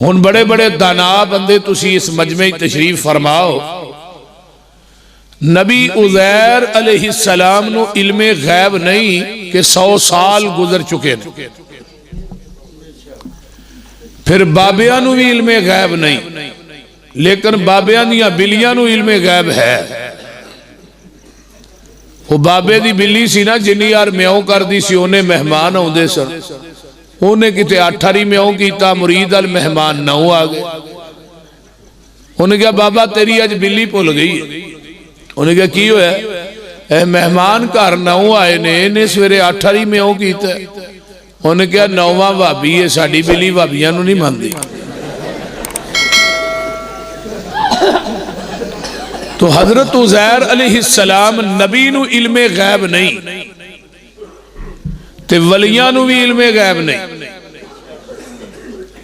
ہن بڑے بڑے دانا بندے تسی اس مجمع تشریف فرماؤ، نبی عزیر علیہ السلام نو علم غیب نہیں کہ 100 سال گزر چکے ہیں، پھر بابیاں نو بھی علم غیب نہیں، لیکن بابیاں دیا بلیاں نو علم غیب ہے۔ وہ بابے دی بلی سی نا جنی یار میاؤں کر دی سی، انہیں مہمان ہوں دے سر، انہیں کتے 18 میاؤں کیتا، مرید المہمان 9 آگے۔ انہیں کہا بابا تیری آج بلی پھول گئی ہے۔ انہیں کہا کی ہویا ہے؟ اے مہمان کار 9 آئے نے، انہیں سویرے 18 میاؤں کیتا ہے۔ انہیں کہا 9واں وابی ہے، ساڑھی بلی وابیاں نو نہیں مان دی۔ تو حضرت عزیر علیہ السلام نبی نو علم غیب نہیں تے ولیاں نو بھی علم غیب نہیں۔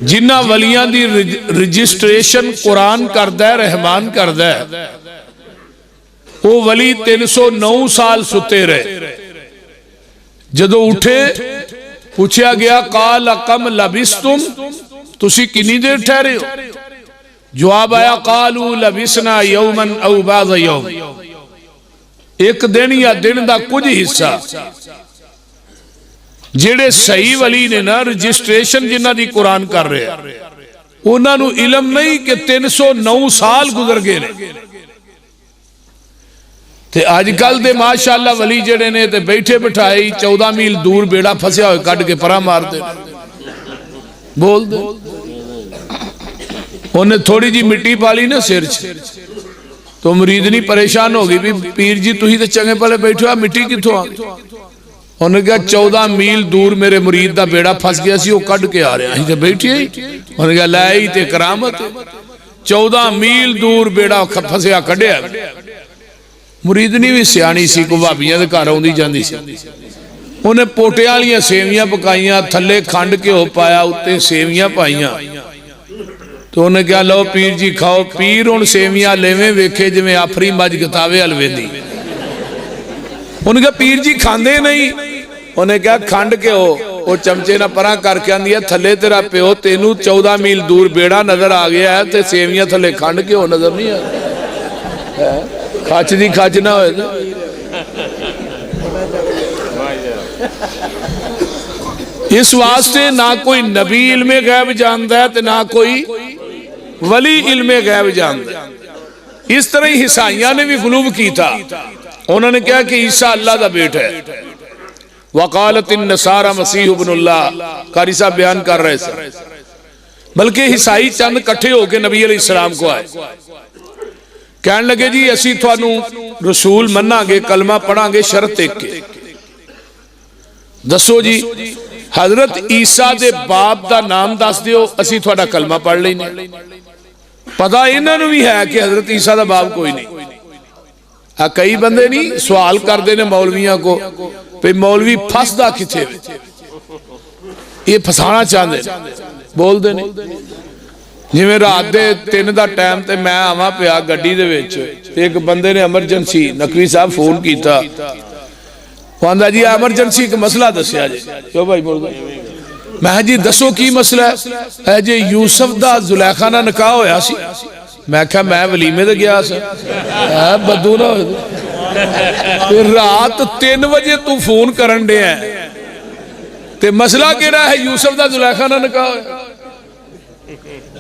جنہ ولیاں دی رجسٹریشن قرآن کردہ ہے، رحمان کردہ ہے، وہ ولی 309 سال ستے رہے۔ جدو اٹھے پوچھا گیا قال کم لبستم، تسی کنی دیر ٹھہرے ہو؟ جواب آیا قالوا لبسنا یوما او بعض یوم، ایک دن یا دن دا کچھ حصہ۔ جڑے صحیح ولی نے نا رجسٹریشن جنہ دی قرآن کر رہے ہیں، انہاں نو علم نہیں کہ 309 سال گزر گئے نے۔ تے آج کل دے ماشاءاللہ ولی جڑے نے تے بیٹھے بٹھائی 14 میل دور بیڑا پھسیا ہوئے کٹ کے پرا مار دے، بول دے۔ انہیں تھوڑی جی مٹی پالی نا سرچ تو مرید نہیں پریشان ہوگی بھی پیر جی تو ہی تے چنگے پلے بیٹھو مٹی کی تو آگئی۔ انہیں کہا 14 میل دور میرے مرید دا بیڑا پھس گیا سی، وہ کٹ کے آ رہے ہیں تے بیٹھی ہے۔ انہیں کہا لائی تے کرامت، 14 میل دور بیڑا پھسیا کڑے آ گئے۔ مرید نہیں بھی سیانی سی کو بھابیاں دے کار ہوندی جاندی سی، انہیں پوٹیاں لیاں سیویاں پکائیاں، تھلے کھانڈ کے ہو پایا اتے سیویاں پائیاں۔ تو انہیں کہا لو پیر جی کھاؤ، پیر ان سیویاں لیویں ویکھے جو میں آفری مج گتاوے الوے دی۔ انہیں کہا پیر جی کھاندے نہیں؟ انہیں کہا کھانڈ کے ہو، وہ چمچے نہ پرا کر کے آندیا تھلے تیرا پہ ہو، تینوں 14 میل دور بیڑا نظر آگیا ہے تے سیویاں تھلے کھانڈ کے ہو نظر نہیں آگیا، کھاچ دی کھاچ نہ ہوئے تھے۔ اس واسطے نہ کوئی نبی علم غیب جاندہ ہے تے نہ کوئی ولی علم غیب جاندہ ہے۔ اس طرح عیسائیاں نے بھی غلوب کی تھا، انہوں نے کہا کہ عیسیٰ اللہ دا بیٹا ہے۔ وقالت النصارى مسیح ابن اللہ، قاری صاحب بیان کر رہے تھے۔ بلکہ عیسائی چند کٹھے ہو کے نبی علیہ السلام کو آئے، کہنے لگے جی اسی تھانو رسول مننا گے، کلمہ پڑھا گے، شرط ایک کے دسو جی حضرت عیسیٰ دے باپ دا نام دس دیو، اسی تھوڑا کلمہ پڑھ لینے۔ پتہ انہوں نے بھی ہے کہ حضرت عیسیٰ دا باپ کوئی نہیں۔ کئی بندے نہیں سوال کر دینے مولویاں کو، پہ مولوی پھس دا کھتے ہوئے یہ پھسانا چاہتے بول دینے۔ جی میں رات دے 3 دا ٹائم تے میں آماں پہ آ گڑی دے ویچ، ایک بندے نے امرجنسی نقوی صاحب فون کی تھا، وہاں جی ایمرجنسی ایک مسئلہ دسیا جی، کیوں بھائی بول گئے؟ میں جی دسو کی مسئلہ ہے جی یوسف دا زلیخہ نہ نکاح ہویا سی۔ میں کہا میں ولیمے دے گیا سا، بدو نہ ہوئے پھر رات 3 بجے تو فون کرن دے ہیں تے مسئلہ کہہ رہا ہے یوسف دا زلیخہ نہ نکاح ہویا۔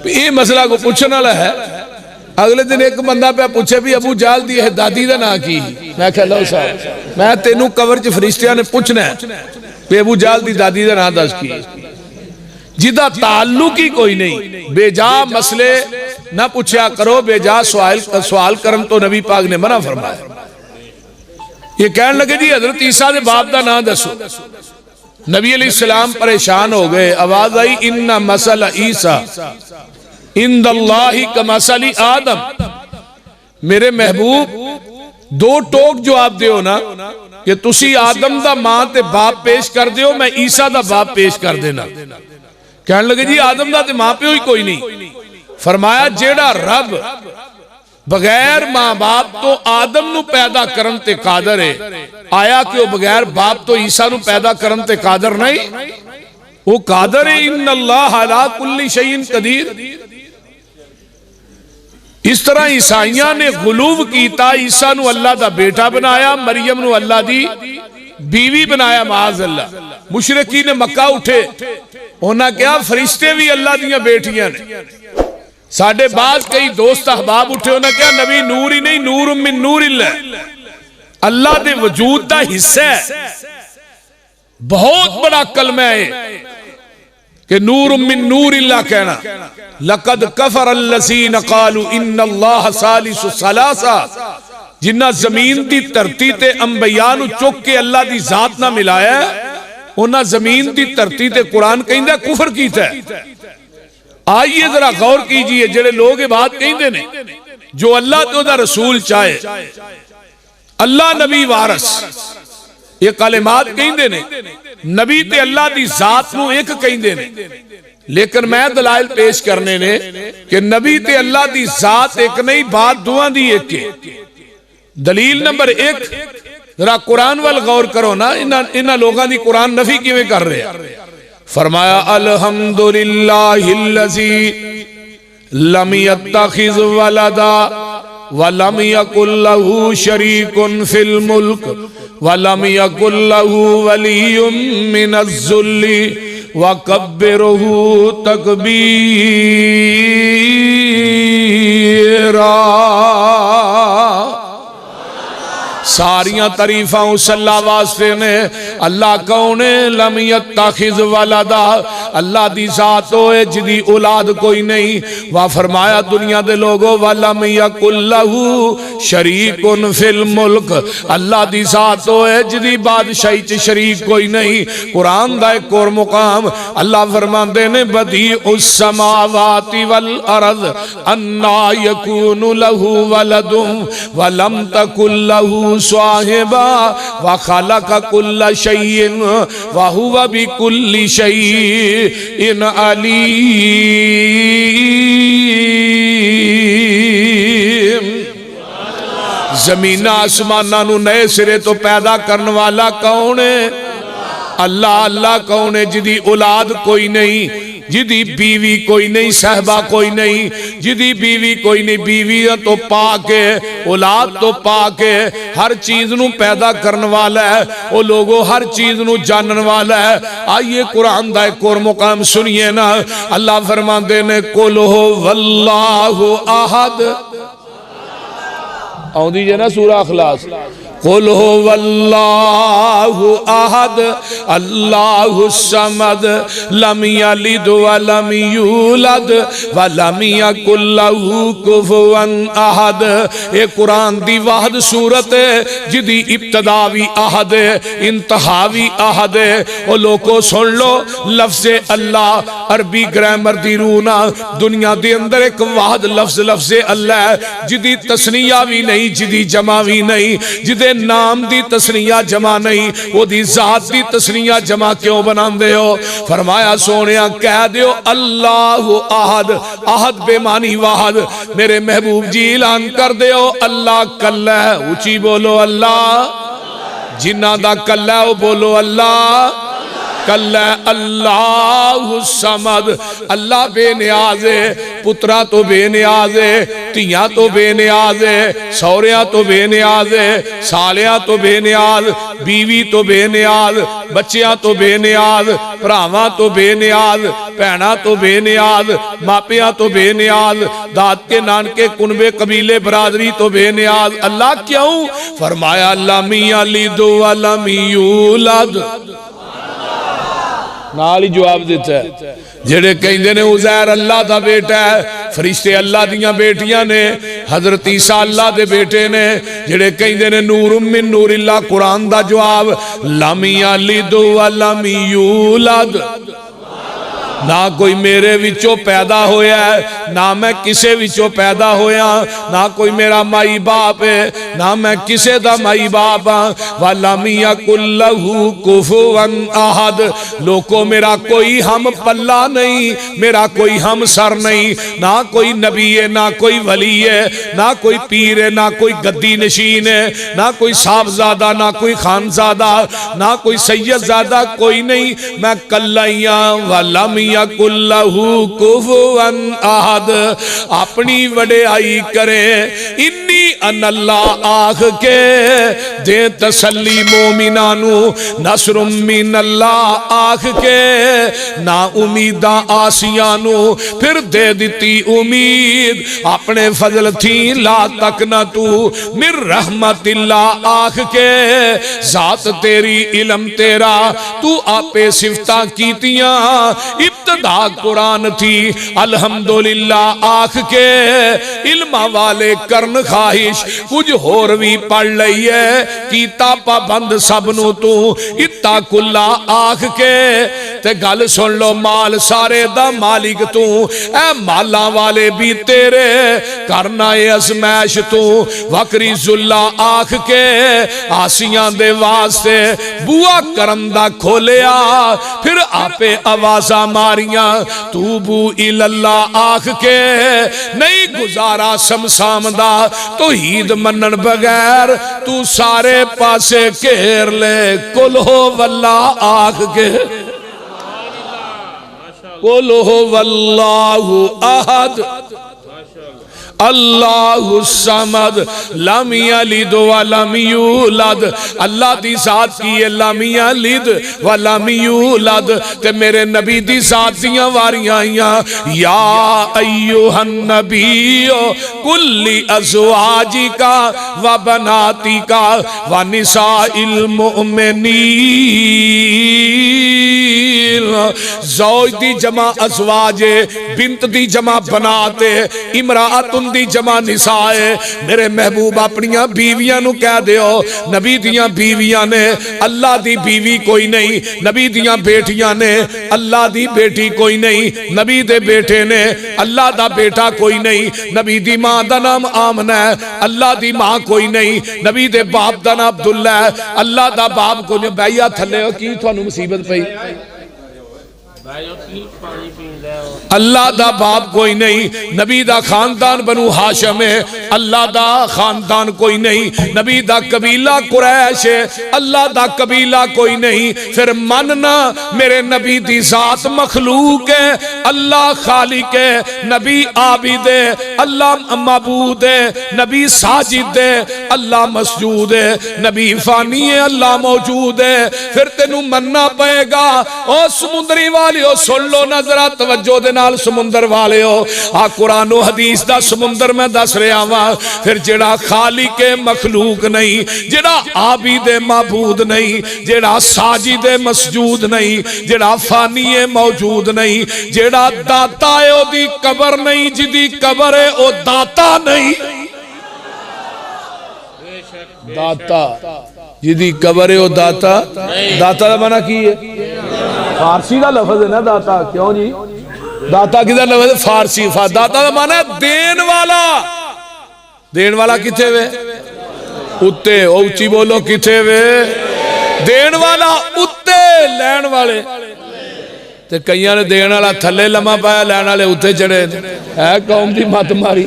یہ مسئلہ کو پوچھنا لہا ہے۔ اگلے دن ایک بندہ پہ پوچھے بھی ابو جال دی ہے دادی دا نا کی، میں کہا لو صاحب میں تینوں کور چ فرشتیاں نے پوچھنا ہے کہ ابو جال دی دادی دا نا دس کی، جدہ تعلق ہی کوئی نہیں۔ بے جا مسئلے نہ پوچھا کرو، بے جا سوال کرن تو نبی پاک نے منع فرمایا۔ یہ کہنے لگے جی حضرت عیسیٰ دے باپ دا نا دسو۔ نبی علیہ السلام پریشان ہو گئے، آواز آئی ان مثل عیسیٰ عند اللہ کمثل آدم، میرے محبوب 2 ٹوک جواب دیو نا کہ تسی آدم دا ماں تے باپ پیش کر دیو، میں عیسیٰ دا باپ پیش کر دینا۔ کہنے لگے جی آدم دا تے ماں پہ ہوئی کوئی نہیں۔ فرمایا جیڑا رب بغیر ماں باپ تو آدم نو پیدا کرن تے قادر ہے، آیا کہ وہ بغیر باپ تو عیسیٰ نو پیدا کرن تے قادر نہیں؟ وہ قادر ہے، ان اللہ علی کل شیء قدیر۔ اس طرح عیسائیاں نے غلو کیتا، عیسیٰ نو اللہ دا بیٹا بنایا، مریم نو اللہ دی بیوی بنایا، معاذ اللہ۔ مشرکین مکہ اٹھے، انہاں کیا فرشتے بھی اللہ دیاں بیٹیاں نے۔ ساڑھے بعض کئی دوست احباب اٹھے، انہاں کیا نبی نور ہی نہیں، نور من نور اللہ، اللہ دے وجود دا حصہ ہے۔ بہت بڑا کلمہ ہے کہ نور من نور اللہ کہنا۔ لقد کفر الذین قالوا ان اللہ ثالث ثلاثہ، جنہ زمین دی دھرتی تے انبیاء نو چک کے اللہ دی ذات نہ ملایا ہے، انہاں زمین دی دھرتی تے قرآن کہندہ کفر کیتا ہے۔ آئیے ذرا غور کیجئے، جڑے لوگ یہ بات کہندے نے، جو اللہ تو دا رسول چاہے، اللہ نبی وارث، یہ کلمات کہندے نے، نبی تے اللہ دی ذات نو ایک کہندے نے، لیکن میں دلائل پیش کرنے نے کہ نبی تے اللہ دی ذات ایک نہیں، بات دوہاں دی ایک کے۔ دلیل نمبر ایک، ذرا قرآن وال غور کرو نا، انہاں لوگاں دی قرآن نفی کیویں کر رہے ہیں۔ فرمایا الحمدللہ الذی لم یتخذ ولدا وَلَمْ يَكُنْ لَهُ شَرِيكٌ فِي الْمُلْكِ وَلَمْ يَكُنْ لَهُ وَلِيٌّ مِّنَ الذُّلِّ وَكَبِّرْهُ تَكْبِيرًا۔ ساریاں تعریفاں اس اللہ واسطے نے، اللہ کون ہے؟ لم یتخذ ولدا، اللہ دی ذات ہوئے جدی اولاد کوئی نہیں۔ وہ فرمایا دنیا دے لوگوں وَلَمْ يَكُنْ لَهُ شَرِيكٌ فِي الْمُلْكِ، اللہ دی ذات ہوئے جدی بادشاہی چ شریک کوئی نہیں۔ قرآن دا ایک اور مقام اللہ فرماندے نے بدیع السماوات والارض انا یکون له ولد ولم تکن له صاحبا وخلق كل شيء وهو بكل شيء عليم۔ زمین آسمانہ نو نئے سرے تو پیدا کرنے والا کون ہے؟ اللہ۔ اللہ کون ہے؟ جدی اولاد کوئی نہیں، جدی بیوی کوئی نہیں، صحبہ کوئی نہیں، جدی بیوی کوئی نہیں، بیوی تو پاک ہے، اولاد تو پاک ہے، ہر چیز نو پیدا کرنے والا ہے، وہ لوگوں ہر چیز نو جانن والا ہے۔ آئیے قرآن دا ایک اور مقام سنیے نا، اللہ فرماندے نے قُلْ هُوَ اللَّهُ أَحَدٌ، آؤں دیجئے نا سورہ اخلاص، قُلْ هُوَ اللَّهُ أَحَدٌ اللَّهُ الصَّمَدُ لَمْ يَلِدْ وَلَمْ يُولَدْ وَلَمْ يَكُنْ لَهُ كُفُوًا أَحَدٌ۔ یہ قرآن دی واحد صورت ہے جدی ابتدا بھی احد ہے، انتہا بھی احد ہے۔ وہ لوگوں سن لو، لفظ اللہ عربی گرامر دی رونا دنیا دے اندر ایک واحد لفظ اللہ ہے، جدی تسنیہ بھی نہیں، جدی جمع بھی نہیں، جدے نام دی تسنیہ جمع نہیں، وہ دی ذات دی تسنیہ جمع کیوں بنان دے ہو؟ فرمایا سونیاں کہہ دیو اللہ احد، احد بے معنی واحد۔ میرے محبوب جی اعلان کر دیو اللہ کل ہے، اونچی بولو اللہ، جنہ دا کل ہے وہ بولو اللہ کل ہے۔ اللہ الصمد، اللہ بے نیاز ہے، پترہ تو بے نیاز ہے، تیاں تو بے نیاز ہے، سوریاں تو بے نیاز ہے، سالیاں تو بے نیاز، بیوی تو بے نیاز، بچیاں تو بے نیاز، پراواں تو بے نیاز، پہنا تو بے نیاز، ماپیاں تو بے نیاز، داد کے نانکے کنبے قبیلے برادری تو بے نیاز۔ اللہ کیوں؟ فرمایا لم یلد ولم یولد، نالی جواب دیتا ہے۔ جڑے کہندے نے عزیر اللہ دا بیٹا ہے، فرشتے اللہ دیاں بیٹیاں نے، حضرت عیسیٰ اللہ دے بیٹے نے۔ جڑے کہندے نے نور من نور اللہ، قرآن دا جواب لم یلد ولم یولد، نہ کوئی میرے وچوں پیدا ہویا ہے نہ میں کسے وچوں پیدا ہویا نہ کوئی میرا مائی باپ ہے نہ میں کسے دا مائی باپ ہاں وَلَمْ يَكُنْ لَهُ كُفُوًا أَحَدٌ لوگوں میرا کوئی ہم پلہ نہیں میرا کوئی ہم سر نہیں نہ کوئی نبی ہے نہ کوئی ولی ہے نہ کوئی پیر ہے نہ کوئی گدی نشین ہے نہ کوئی صاحبزادہ نہ کوئی خانزادہ نہ کوئی سید زادہ کوئی نہیں میں کلائیاں وَلَمْ يَكُنْ لَهُ كُفُوًا أَحَدٌ اپنی وڈیائی کرے انی ان اللہ آخ کے دے تسلی مومنانو نصر من اللہ آخ کے نا امیدہ آسیانو پھر دے دیتی امید اپنے فضل تھی لا تک نہ تو من رحمت اللہ آخ کے ذات تیری علم تیرا تو آپے صفتہ کیتیاں ابتدا قرآن تھی الحمدللہ آخ کے علم والے کرن خواہش کچھ ہوروی پڑھ لئی ہے کیتا پابند سبنو تو اتاک اللہ آخ کے تے گل سن لو مال سارے دا مالک تو اے مالا والے بھی تیرے کرنا اے ازمیش تو وکری زلہ آخ کے آسیاں دے واسطے بوا کرندہ کھولیا پھر آپے آوازہ ماریاں توبو الاللہ آخ کے نہیں گزارا سمسامدہ توحید منن بغیر تو سارے پاسے کہر لے کل ہو واللہ آخ کے قل هو اللہ احد اللہ الصمد لم یلد ولم یولد اللہ دی ذات کی ہے لم یلد ولم یولد تے میرے نبی دی ذات دیاں واریاں یا ایوہ النبی کل ازواجکا و بناتکا و نساء المؤمنین زوج دی جمع ازواج بنت دی جمع بناتے امرأتن دی جمع نسائے میرے محبوب اپنیاں بیویاں نو کہہ دیو نبی دیاں بیویاں نے اللہ دی بیوی کوئی نہیں نبی دیاں بیٹیاں نے اللہ دی بیٹی کوئی نہیں نبی دے بیٹے نے اللہ دا بیٹا کوئی نہیں نبی دی ماں دا نام آمنہ ہے اللہ دی ماں کوئی نہیں نبی دے باپ دا نام عبداللہ ہے اللہ دا باپ کو نہیں بھائیہ تھلے ہو کی تو انہوں مصیبت پہی اللہ دا باپ کوئی نہیں نبی دا خاندان بنو ہاشم ہے اللہ دا خاندان کوئی نہیں نبی دا قبیلہ قریش ہے اللہ دا قبیلہ کوئی نہیں پھر مننا میرے نبی دی ذات مخلوق ہے اللہ خالق ہے نبی عابد ہے اللہ معبود ہے نبی ساجد ہے اللہ مسجود ہے نبی فانی ہے اللہ موجود ہے پھر تینوں مننا پائے گا او سمندری والی سن لو نظرہ توجہ دے نال سمندر والے ہو قرآن و حدیث دا سمندر میں دس رہا ہوا پھر جڑا خالق مخلوق نہیں جڑا عابد معبود نہیں جڑا ساجد مسجود نہیں جڑا فانی موجود نہیں جڑا داتا ہے او دی قبر نہیں جدی قبر ہے او داتا نہیں داتا جدی قبر ہے او داتا داتا دا معنی کی ہے فارسی کا لفظ ہے نا داتا کیوں جی داتا کی لفظ ہے فارسی داتا کا معنی ہے دین والا کتے وے اتے اوچی بولو کتے وے دین والا اتے لین والے تے کئیاں نے دین والا تھلے لمحہ پایا لین والے اتے چڑھے اے قوم دی مت ماری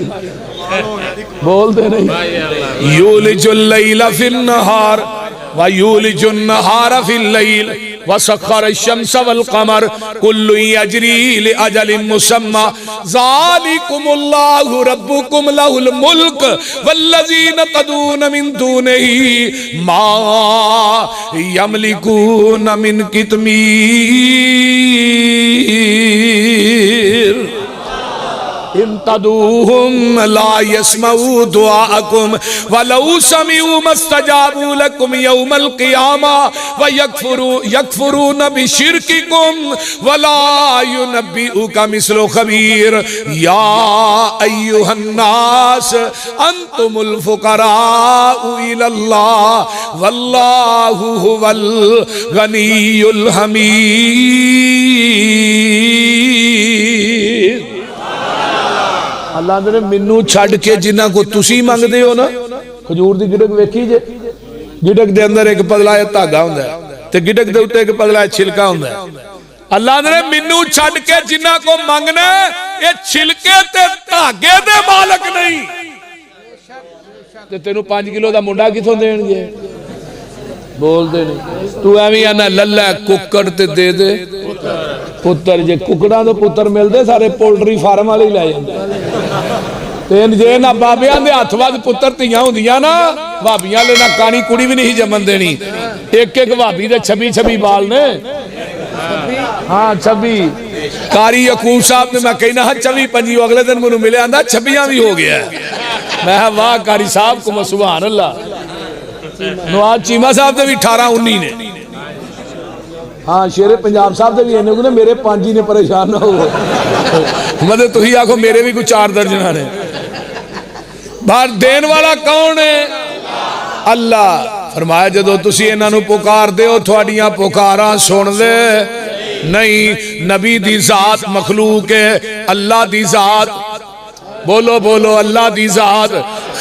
بول دے نہیں یولج اللیل فی النہار وَيُولِجُ النَّهَارَ فِي اللَّيْلِ وَسَخَّرَ الشَّمْسَ وَالْقَمَرَ كُلٌّ يَجْرِي لِأَجَلٍ مُّسَمًّى ذَلِكُمُ اللَّهُ رَبُّكُمْ لَهُ الْمُلْكُ وَالَّذِينَ تَدْعُونَ مِن دُونِهِ مَا يَمْلِكُونَ مِن قِطْمِيرٍ ان تدعوهم لا يسمعوا دعاءكم ولو سمعوا ما استجابوا لكم يوم القيامة ويكفرون بشرككم ولا ينبئك مثل خبير يا أيها الناس أنتم الفقراء إلى الله والله هو الغني الحميد. اللہ نے منو چھڑ کے جنہ کو تسی مانگ دے ہو نا کھجور دی گڑک ویکھی جے گڑک دے اندر ایک پتلا دھاگا ہوندا ہے تے گڑک دے اوتے ایک پتلا چھلکا ہوندا ہے. اللہ نے منو چھڑ کے جنہ کو مانگنا یہ چھلکے تے دھاگے دے مالک نہیں. تے تینوں 5 کلو دا منڈا کتھوں دین گے بول دے نہیں. تو ایویں آنا للہ ککڑ تے دے دے پتر. جے ککڑاں تو پتر مل دے سارے پولٹری فارم والے ہی لے جاندے. تین جے نہ بابیاں دے ہاتھ ود پتر تیاں ہوندیاں نا بھابیاں لے نہ کانی کڑی بھی نہیں جمن دینی. ایک ایک بھابی دے 26 بال نے. ہاں 26 قاری یعقوب صاحب نے میں کہنا 26 اگلے دن مجھے ملے آندا 26 بھی ہو گیا ہے. میں واہ قاری صاحب کو سبحان اللہ. نواز چیمہ صاحب دے بھی 18-19 نے. ہاں شیر پنجاب صاحب دے بھی ہیں نے میرے 5 ہی نے پریشان نہ ہو مطلب تو ہی آکھو میرے بھی کچھ 4 درجنہ نے. باہر دین والا کون ہے؟ اللہ. فرمایا جدو تسی انہاں نو پکار دے ہو تھوڑیاں پکاراں سن دے نہیں. نبی دی ذات مخلوق ہے اللہ دی ذات بولو بولو اللہ دی ذات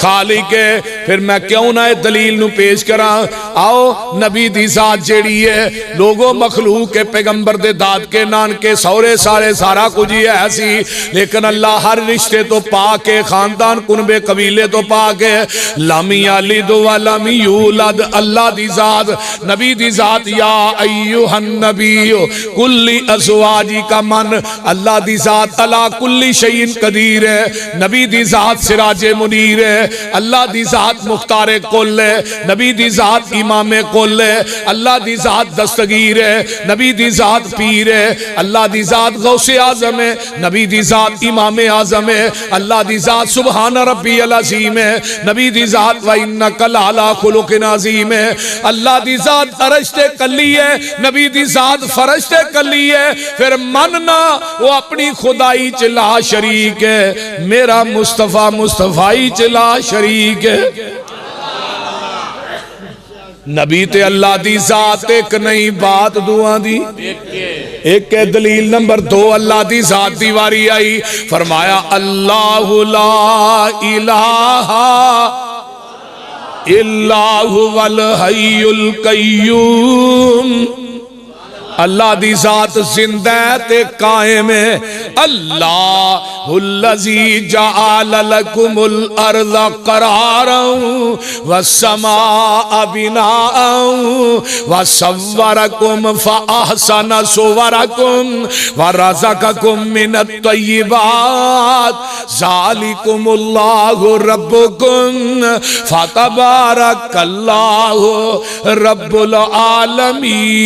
خالق ہے. پھر میں کیوں نہ دلیل نو پیش کراں. آؤ نبی دی ذات جیڑی ہے لوگوں مخلوق کے پیغمبر دے داد کے نان کے سورے سارے سارا کچھ ہی ہے سی لیکن اللہ ہر رشتے تو پاک ہے خاندان کنبے قبیلے تو پاک ہے. لامی یلد ولم یولد. اللہ دی ذات نبی دی ذات یا ایوہ النبی کل ازواجک من. اللہ دی ذات علی کل شیء قدیر ہے. نبی دی ذات سراج منیر ہے. اللہ دی ذات مختار کل ہے. نبی دی ذات امام کل ہے. اللہ دی ذات دستگیر ہے. نبی دی ذات پیر ہے. اللہ دی ذات غوث اعظم ہے. نبی دی ذات امام اعظم ہے. اللہ دی ذات سبحان ربی العظیم ہے. نبی دی ذات وَإِنَّكَ لَعَلَىٰ خُلُقٍ عَظِيمٍ ہے. اللہ دی ذات عرشتے کلی ہے. نبی دی ذات فرشتے کلی ہے. پھر مننا وہ اپنی خدائی چلا شریک ہے. میرا مصطفیٰ مصطفیٰ چلا شریک ہے. نبی تے اللہ دی ذات ایک نہیں بات دعا دی ایک ہے. دلیل نمبر 2 اللہ دی ذات دی واری آئی. فرمایا اللہ لا الہ الا هو الحی القیوم. اللہ دی ذات زندہ تے قائم ہے. اللہ الذی جعل لکم الارض قرارا والسماء بناء وصورکم فاحسن صورکم ورزقکم من الطیبات ذالکم اللہ ربکم فتبارک اللہ رب العالمین.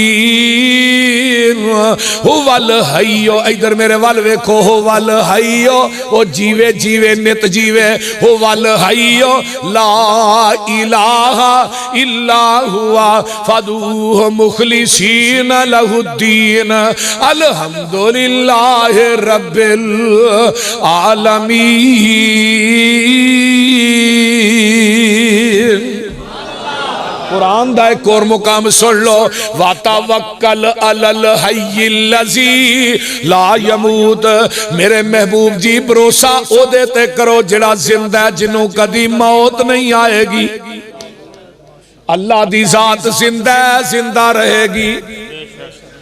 هو الحی. ادھر میرے وال ویکھو هو الحی وہ جیوے جیوے نت جیوے. هو الحی لا الہ الا ہوا فادعوہ مخلصین لہ الدین الحمدللہ رب العالمین. قرآن دا ایک اور مقام سن لو. وَتَوَكَّلْ عَلَى الْحَيِّ الَّذِي لَا يَمُوتُ. میرے محبوب جی بھروسہ او دیتے کرو جڑا زندہ ہے جنہوں کدی موت نہیں آئے گی. اللہ دی ذات زندہ ہے زندہ رہے گی.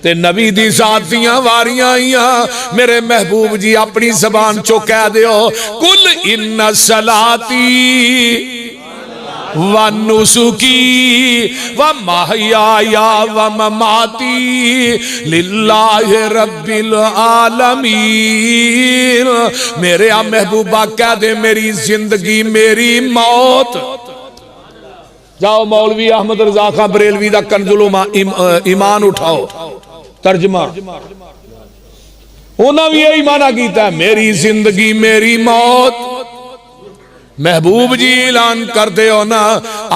تے نبی دی ذات دیاں واریاں آئیاں میرے محبوب جی اپنی زبان چو کہہ دیو کل ان صلاتی وَنُسُكِي وَمَحْيَايَا وَمَمَاتِي لِلَّهِ رَبِّ الْعَالَمِينَ. میرے محبوبہ کہہ دے میری زندگی میری موت. جاؤ مولوی احمد رضا خان بریلوی دا کنز الایمان اٹھاؤ ترجمہ انہاں بھی یہی معنی کیتا ہے میری زندگی میری موت۔ محبوب جی اعلان کر دے ہو نا،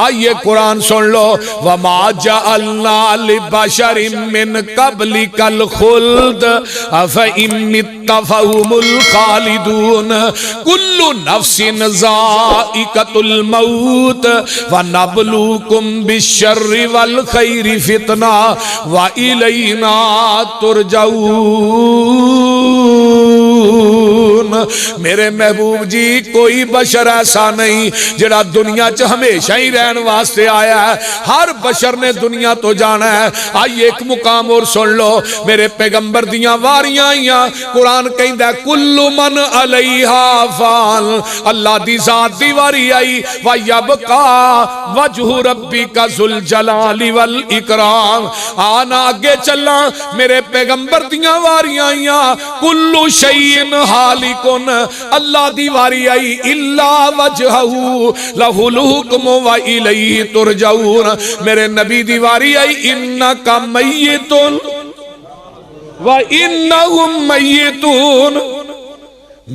آئیے قرآن سن لو، وَمَا جَعَلْنَا لِبَشَرٍ مِّن قَبْلِكَ الْخُلْدَ أَفَإِن مِّتَّ فَهُمُ الْخَالِدُونَ كُلُّ نَفْسٍ ذَائِقَةُ الْمَوْتِ وَنَبْلُوكُمْ بِالشَّرِّ وَالْخَيْرِ فِتْنَةً وَإِلَيْنَا تُرْجَعُونَ۔ میرے محبوب جی کوئی بشر ایسا نہیں جڑا دنیا چ ہمیشہ ہی رہن واسطے آیا ہے، ہر بشر نے دنیا تو جانا ہے۔ آئیے ایک مقام اور سن لو، میرے پیغمبر دیاں واریاں آئیاں، قرآن کہندا ہے کل من علیہا فان، اللہ دی ذات دی واری آئی، وَيَبْقَى وَجْهُ رَبِّكَ ذُو الْجَلَالِ وَالْإِكْرَامِ۔ آنا آگے چلنا، میرے پیغمبر دیاں واریاں آئیاں، کل شیء حالکن، اللہ دی واری آئی، الا وجہہو لہ الحکم وإلیہ ترجعون۔ میرے نبی دی واری آئی، انکا میتن وانہم میتون۔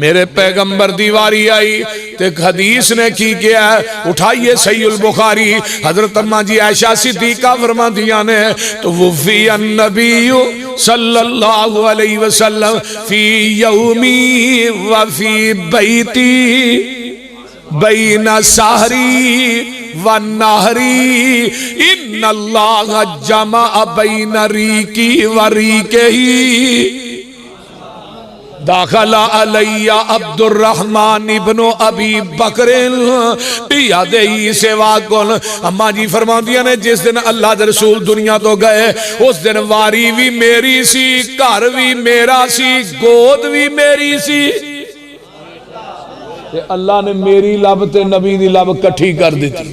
میرے پیغمبر دیواری آئی تو ایک حدیث نے کی کیا ہے، اٹھائیے صحیح البخاری، حضرت اماں جی عائشہ صدیقہ فرما دیا نے، تو وفی النبی صلی اللہ علیہ وسلم فی یومی وفی بیتی بین سحری والنہری ان اللہ جمع بین ریکی و ریکہی۔ داخل علی عبد الرحمن ابن ابی بکر بیادہی سوا کن۔ اماں جی فرما دیا نے جس دن اللہ دے رسول دنیا تو گئے اس دن واری بھی میری سی، گھر بھی میرا سی، گود بھی میری سی۔ اللہ نے میری لب تے نبی دی لب کٹھی کر دیتی۔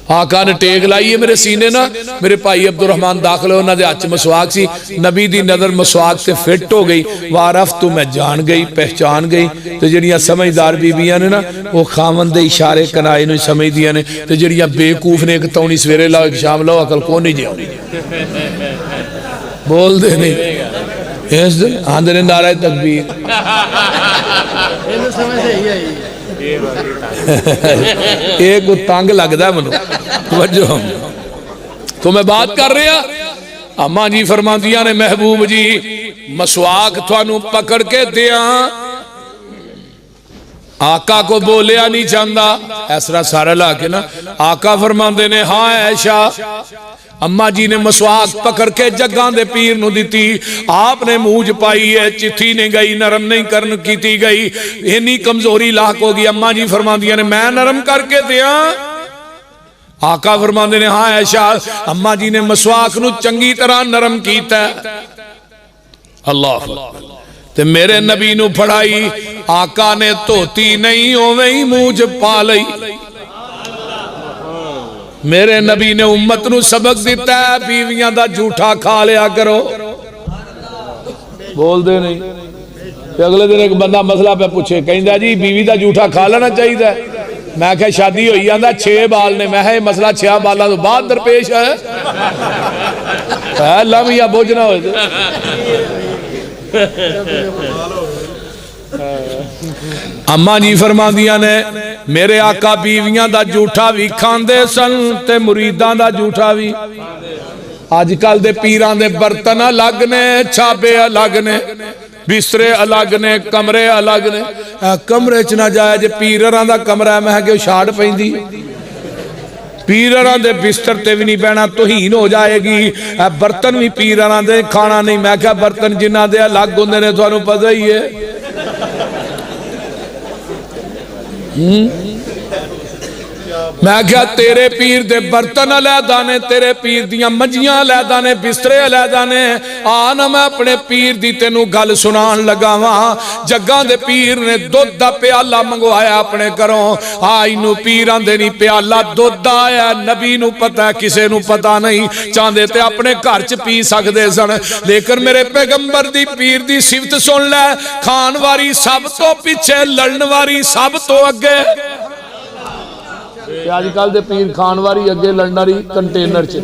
آقا نے ٹیک لائیے میرے سینے نا، میرے بھائی عبد الرحمن داخل ہونا دے اچھ مسواک سی، نبی دی نظر مسواک سے فٹ ہو گئی، وارف تو میں جان گئی پہچان گئی۔ تو جڑیاں سمجھدار بی بیاں نے نا وہ خامن دے اشارے کنائے نو سمجھ دیا نے، تو جڑیاں بیوقوف نے ایک تونی سویرے لاؤ ایک شام لاؤ عقل کو نہیں جاؤ بول دے نہیں اس دے آندھے نے نعرہ تکبیر۔ ایک تانگ لگ دا ہے منو توجہ تو میں بات کر رہا۔ اماں جی فرما دیا نے محبوب جی مسواک تھانو پکڑ کے دیا، آقا کو بولیا نہیں چاہتا ایسرا سارا لا کے نا، آقا فرما دے نے ہاں عائشہ۔ اماں جی نے مسواک پکڑ کے جگان دے پیر نو دیتی، آپ نے موج پائی ہے، چتھی نہیں گئی، نرم نہیں کرن کیتی گئی، اینی کمزوری لاحق ہوگی۔ اماں جی فرما دیا نے میں نرم کر کے دیا، آقا فرما دے نے ہاں عائشہ۔ اماں جی نے مسواک نو چنگی طرح نرم کیتا ہے، اللہ تے میرے نبی نو پڑھائی، آقا نے توتی نہیں ہوئی موج پا لئی۔ میرے نبی نے امت نو سبق دیتا ہے بیویاں دا جھوٹا کھا لیا کرو، بول دے نہیں۔ اگلے دن ایک بندہ مسئلہ پہ پوچھے کہندہ جی بیوی دا جھوٹا کھا لینا چاہیے تھا، میں کہا شادی ہوئی آندہ 6 بال نے، میں ہے مسئلہ 6 بالا تو بعد درپیش ہے اللہ میاں بوجھنا ہوئے تھے۔ اماں جی فرما دیا نے میرے آقا بیویاں دا جھوٹا بھی کھاندے سن تے مریداں دا جھوٹا بھی۔ آج کل دے پیران دے برتن الگ نے، چھاپے الگ نے، بسترے الگ نے، کمرے الگ نے۔ کمرے چ نہ جائے جے پیران دا کمرہ میں ہے کہ شاڑ پہندی، پیران دے بستر تے بھی نہیں بہنا توہین ہو جائے گی۔ برتن بھی پیران دے کھانا نہیں، میں کہا برتن جنہ دے الگ ہوندے نے تو انہوں پتہ ہی ہے۔ میں کہا تیرے پیر دے برتن علیحدہ نے، تیرے پیر دیاں مجیاں علیحدہ نے، بسترے علیحدہ نے۔ آنا میں اپنے پیر دی تینوں گل سنان لگا وہاں، جگہ دے پیر نے دودھ دا پیالہ منگوایا اپنے گھروں، آئی نو پیران دے نہیں پیالہ دودھ آیا، نبی نو پتہ ہے کسے نو پتہ نہیں، چاندے تے اپنے گھر چ پی سکدے سن۔ لیکن میرے پیغمبر دی پیر دی صفت سن لے، کھان واری سب تو پیچھے، لڑن واری سب تو اگے۔ آج کل دے پیر کھان واری اگے لڑناری کنٹینر چ۔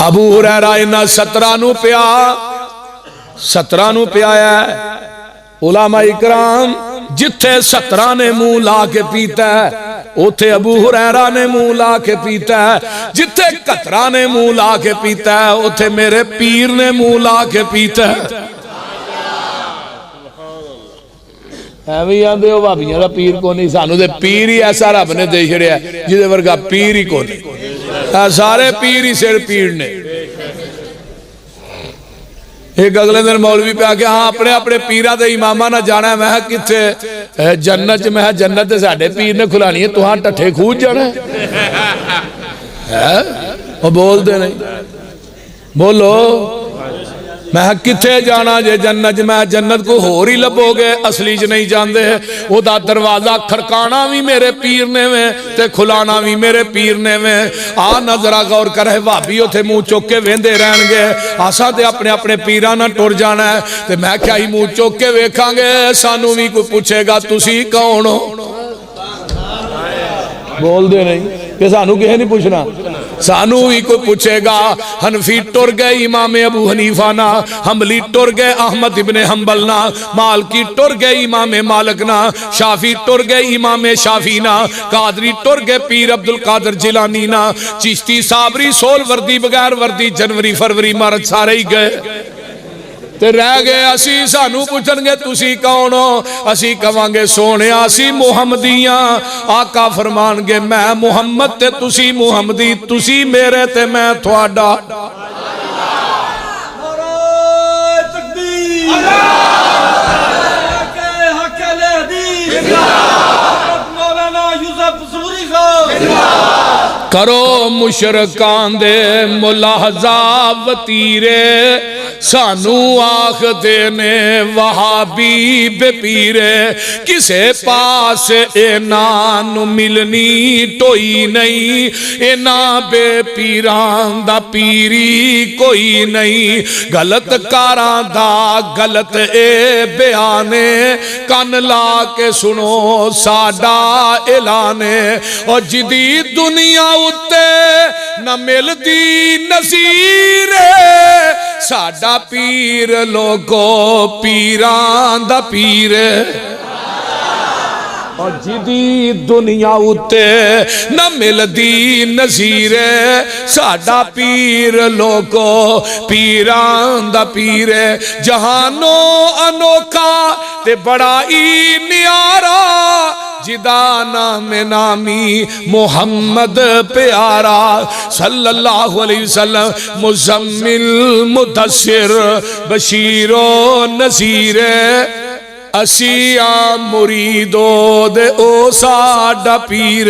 ابو ہریرہ انہاں 17 نو پیا 17 نو پیایا ہے۔ علماء اکرام جتھے 17 نے منہ لا کے پیتا ہے اوتھے ابو ہریرہ نے منہ لا کے پیتا ہے، جتھے 17 نے منہ لا کے پیتا ہے اوتھے میرے پیر نے منہ لا کے پیتا ہے۔ ایویں آندے ہو بھابیاں دا پیر کو نہیں، سانو دے پیر ہی ایسا رب نے دے چھڑیا جدے ورگا پیر ہی کو نہیں، سارے پیر ہی سر پیر نے۔ ایک اگلے دن مولوی پہ آکے ہاں اپنے اپنے پیرہ دے امامہ نہ جانا ہے، میں کتے جنت میں جنت دے ساڑھے پیر نے کھلانی ہے تو ہاں ٹھٹھے کھوج جانا ہے، وہ بول دے نہیں بولو میں کتے جانا جے جنت میں جنت کو ہو رہی لبو گے اصلی جو نہیں جاندے وہ دا دروازہ کھڑکانا بھی میرے پیر نے میں تے کھلانا بھی میرے پیر نے میں۔ آ نظرہ غور کر ہے وابیو تھے منہ چوکے ویندے رہن گے آسا تے اپنے اپنے پیرانہ ٹور جانا ہے تے میں کیا ہی منہ چوکے ویکھاں گے سانو بھی کوئی پوچھے گا تسی کون ہو؟ بول دے نہیں کہ سانو کہے نہیں پوچھنا، سانو ہی کوئی پوچھے گا۔ حنفی ٹر گئے امام ابو حنیفہ نا، حنبلی ٹر گئے احمد ابن حنبل نا، مالکی ٹر گئے امام مالک نا، شافی ٹر گئے امام شافی نا، قادری ٹر گئے پیر عبدالقادر جیلانی نا، چشتی صابری سول وردی بغیر وردی جنوری فروری مارچ سارے ہی گئے تے رہ گئے اسی سانو پوچھن گے تسی کون ہو؟ اسی کہاں گے سونے اسی محمدیاں۔ آقا فرمان گے میں محمد تے تسی محمدی، تسی میرے تے میں تھوڑا۔ کرو مشرکان دے ملاحظہ وطیرے سانو آخ دینے وہابی بے پیرے، کسے پاس اینان ملنی ٹوئی نہیں، اینا بے پیران دا پیری کوئی نہیں، غلط کاراں دا غلط اے بیانے، کان لا کے سنو ساڈا اعلانے، اور جدید دنیا اتے نہ ملتی نظیر ساڈا پیر لوگو پیران دا پیر، اور جدید دنیا اتے نہ ملتی نظیر ساڈا پیر لوگو پیران دا پیر، جہانو انوکھا تے بڑا ہی نیارا، جدا نام نامی محمد پیارا صلی اللہ علیہ وسلم، مزمل مدثر بشیر و نذیر، اسیاں مریدو دے او ساڈا پیر۔